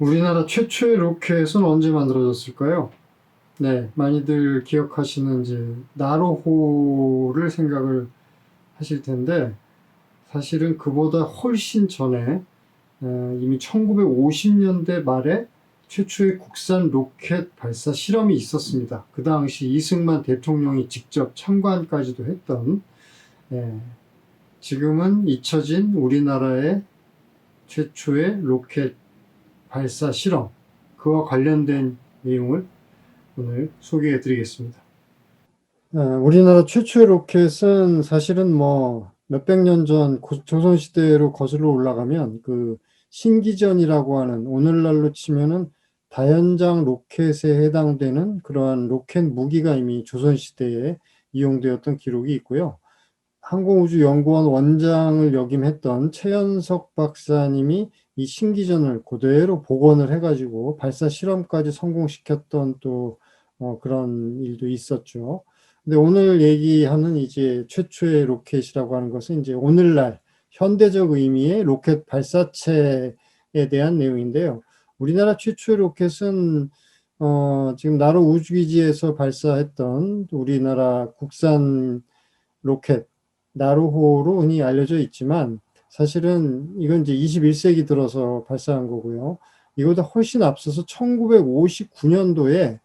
우리나라 최초의 로켓은 언제 만들어졌을까요? 네, 많이들 기억하시는 이제 나로호를 생각을 하실 텐데 사실은 그보다 훨씬 전에 이미 1950년대 말에 최초의 국산 로켓 발사 실험이 있었습니다. 그 당시 이승만 대통령이 직접 참관까지도 했던 지금은 잊혀진 우리나라의 최초의 로켓 발사 실험, 그와 관련된 내용을 오늘 소개해 드리겠습니다. 우리나라 최초의 로켓은 사실은 뭐 몇백 년 전 조선시대로 거슬러 올라가면 그 신기전이라고 하는, 오늘날로 치면은 다연장 로켓에 해당되는 그러한 로켓 무기가 이미 조선시대에 이용되었던 기록이 있고요. 항공우주연구원 원장을 역임했던 최연석 박사님이 이 신기전을 그대로 복원을 해가지고 발사 실험까지 성공시켰던 또 그런 일도 있었죠. 근데 오늘 얘기하는 이제 최초의 로켓이라고 하는 것은 이제 오늘날 현대적 의미의 로켓 발사체에 대한 내용인데요. 우리나라 최초의 로켓은 지금 나로 우주기지에서 발사했던 우리나라 국산 로켓 나로호로 흔히 알려져 있지만 사실은 이건 이제 21세기 들어서 발사한 거고요. 이거보다 훨씬 앞서서 1959년도에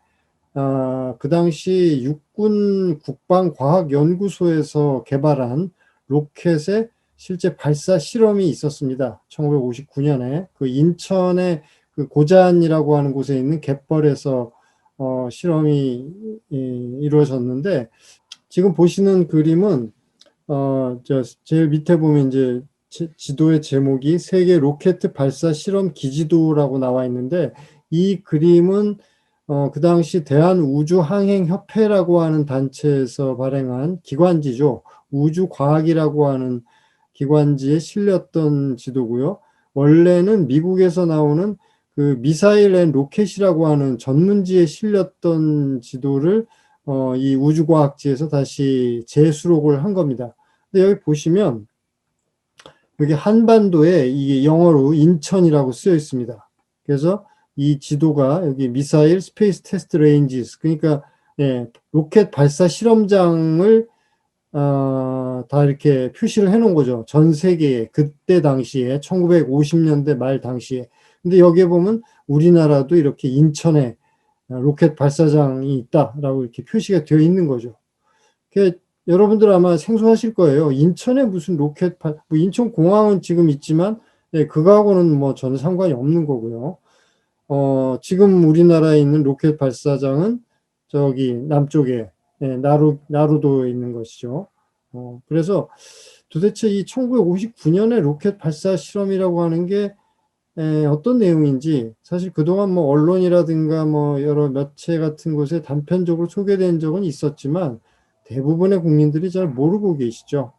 그 당시 육군 국방과학연구소에서 개발한 로켓의 실제 발사 실험이 있었습니다. 1959년에 그 인천의 그 고잔이라고 하는 곳에 있는 갯벌에서 실험이 이루어졌는데, 지금 보시는 그림은 제일 밑에 보면 이제 지도의 제목이 세계 로켓 발사 실험 기지도라고 나와 있는데, 이 그림은 그 당시 대한우주항행협회라고 하는 단체에서 발행한 기관지죠. 우주과학이라고 하는 기관지에 실렸던 지도고요. 원래는 미국에서 나오는 그 미사일 앤 로켓이라고 하는 전문지에 실렸던 지도를 이 우주과학지에서 다시 재수록을 한 겁니다. 근데 여기 보시면 여기 한반도에 이게 영어로 인천이라고 쓰여 있습니다. 그래서 이 지도가 여기 미사일 스페이스 테스트 레인지스, 그러니까 로켓 발사 실험장을 다 이렇게 표시를 해 놓은 거죠. 전 세계에, 그때 당시에 1950년대 말 당시에. 근데 여기에 보면 우리나라도 이렇게 인천에 로켓 발사장이 있다라고 이렇게 표시가 되어 있는 거죠. 여러분들 아마 생소하실 거예요. 인천에 무슨 로켓 뭐 인천공항은 지금 있지만 그거하고는 뭐 전혀 상관이 없는 거고요. 지금 우리나라에 있는 로켓 발사장은 저기 남쪽에 나루도에 있는 것이죠. 그래서 도대체 이 1959년에 로켓 발사 실험이라고 하는 게 어떤 내용인지 사실 그동안 뭐 언론이라든가 뭐 여러 매체 같은 곳에 단편적으로 소개된 적은 있었지만 대부분의 국민들이 잘 모르고 계시죠.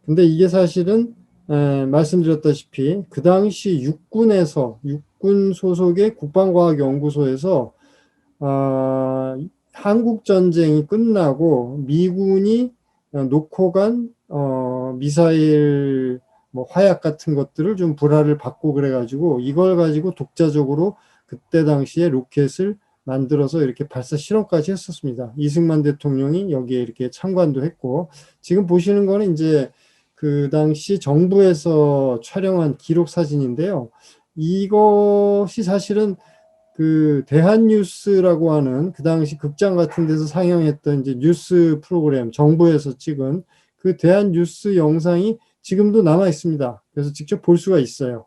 근데 이게 사실은 말씀드렸다시피 그 당시 육군 소속의 국방과학연구소에서 한국 전쟁이 끝나고 미군이 놓고 간 미사일 뭐 화약 같은 것들을 좀 불화를 받고 그래가지고 이걸 가지고 독자적으로 그때 당시에 로켓을 만들어서 이렇게 발사 실험까지 했었습니다. 이승만 대통령이 여기에 이렇게 참관도 했고, 지금 보시는 거는 이제 그 당시 정부에서 촬영한 기록 사진인데요. 이것이 사실은 그 대한뉴스라고 하는 그 당시 극장 같은 데서 상영했던 이제 뉴스 프로그램, 정부에서 찍은 그 대한뉴스 영상이 지금도 남아 있습니다. 그래서 직접 볼 수가 있어요.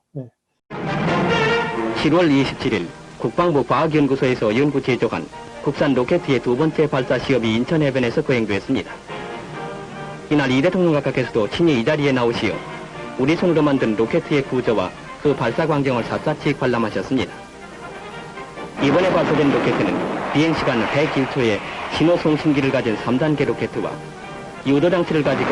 7월 27일 국방부 과학연구소에서 연구 제조한 국산 로켓의 두 번째 발사 시험이 인천 해변에서 거행됐습니다. 이날 이 대통령 각하께서도 친히 이 자리에 나오시어 우리 손으로 만든 로켓의 구조와 그 발사 광경을 샅샅이 관람하셨습니다. 이번에 발사된 로켓은 비행시간 101초의 신호송신기를 가진 3단계 로켓과 유도 장치를 가지고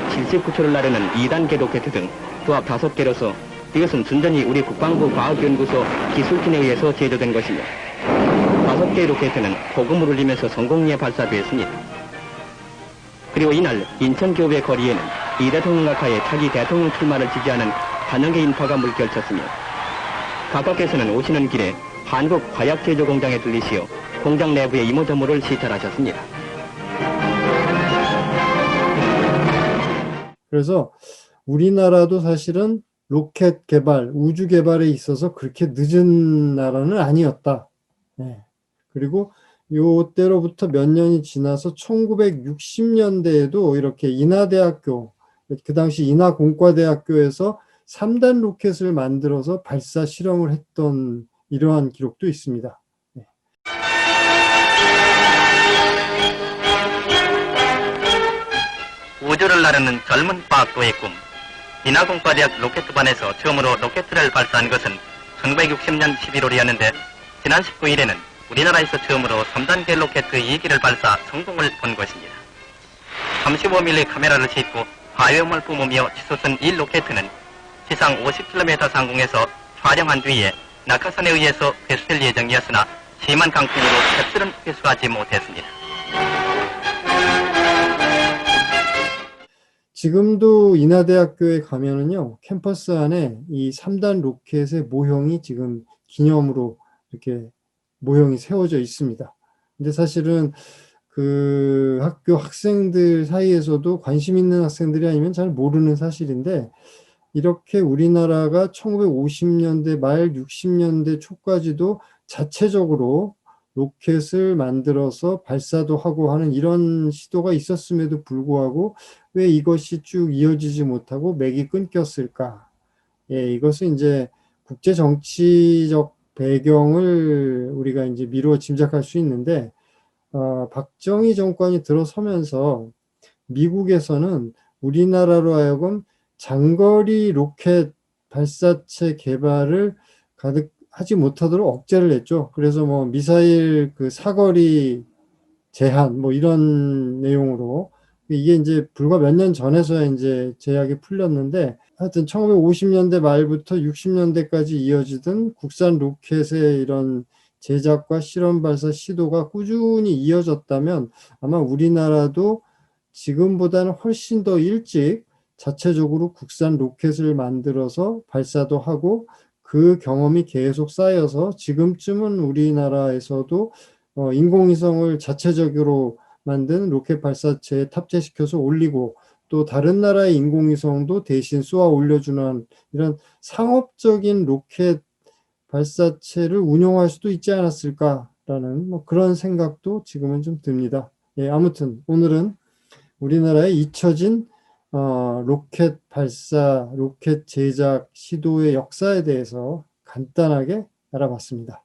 79초를 나르는 2단계 로켓 등 조합 5개로서 이것은 순전히 우리 국방부 과학연구소 기술진에 의해서 제조된 것이며 5개의 로켓은 폭음을 울리면서 성공리에 발사되었습니다. 그리고 이날 인천교배 거리에는 이 대통령 각하의 차기 대통령 출마를 지지하는 환영의 인파가 물결쳤으며 각하께서는 오시는 길에 한국 화약 제조 공장에 들리시어 공장 내부의 이모저모를 시찰하셨습니다. 그래서 우리나라도 사실은 로켓 개발, 우주 개발에 있어서 그렇게 늦은 나라는 아니었다. 네. 그리고 요때로부터 몇 년이 지나서 1960년대에도 이렇게 인하대학교, 그 당시 인하공과대학교에서 3단 로켓을 만들어서 발사 실험을 했던 이러한 기록도 있습니다. 네. 우주를 나르는 젊은 과학도의 꿈. 인하공과대학 로켓반에서 처음으로 로켓을 발사한 것은 1960년 11월이었는데 지난 19일에는 우리나라에서 처음으로 3단계 로켓 2기를 발사 성공을 본 것입니다. 35mm 카메라를 싣고 화염을 뿜으며 치솟은 이 로켓은 지상 50km 상공에서 촬영한 뒤에 낙하산에 의해서 회수될 예정이었으나 심한 강풍으로 캡슐은 회수하지 못했습니다. 지금도 인하대학교에 가면은요, 캠퍼스 안에 이 3단 로켓의 모형이 지금 기념으로 이렇게 모형이 세워져 있습니다. 근데 사실은 그 학교 학생들 사이에서도 관심 있는 학생들이 아니면 잘 모르는 사실인데, 이렇게 우리나라가 1950년대 말 60년대 초까지도 자체적으로 로켓을 만들어서 발사도 하고 하는 이런 시도가 있었음에도 불구하고 왜 이것이 쭉 이어지지 못하고 맥이 끊겼을까? 예, 이것은 이제 국제 정치적 배경을 우리가 이제 미루어 짐작할 수 있는데, 박정희 정권이 들어서면서 미국에서는 우리나라로 하여금 장거리 로켓 발사체 개발을 가득 하지 못하도록 억제를 했죠. 그래서 뭐 미사일 그 사거리 제한 뭐 이런 내용으로 이게 이제 불과 몇 년 전에서야 이제 제약이 풀렸는데, 하여튼 1950년대 말부터 60년대까지 이어지던 국산 로켓의 이런 제작과 실험 발사 시도가 꾸준히 이어졌다면 아마 우리나라도 지금보다는 훨씬 더 일찍 자체적으로 국산 로켓을 만들어서 발사도 하고 그 경험이 계속 쌓여서 지금쯤은 우리나라에서도 인공위성을 자체적으로 만든 로켓 발사체에 탑재시켜서 올리고 또 다른 나라의 인공위성도 대신 쏘아 올려주는 이런 상업적인 로켓 발사체를 운용할 수도 있지 않았을까라는 뭐 그런 생각도 지금은 좀 듭니다. 예, 아무튼 오늘은 우리나라의 잊혀진 로켓 발사, 로켓 제작 시도의 역사에 대해서 간단하게 알아봤습니다.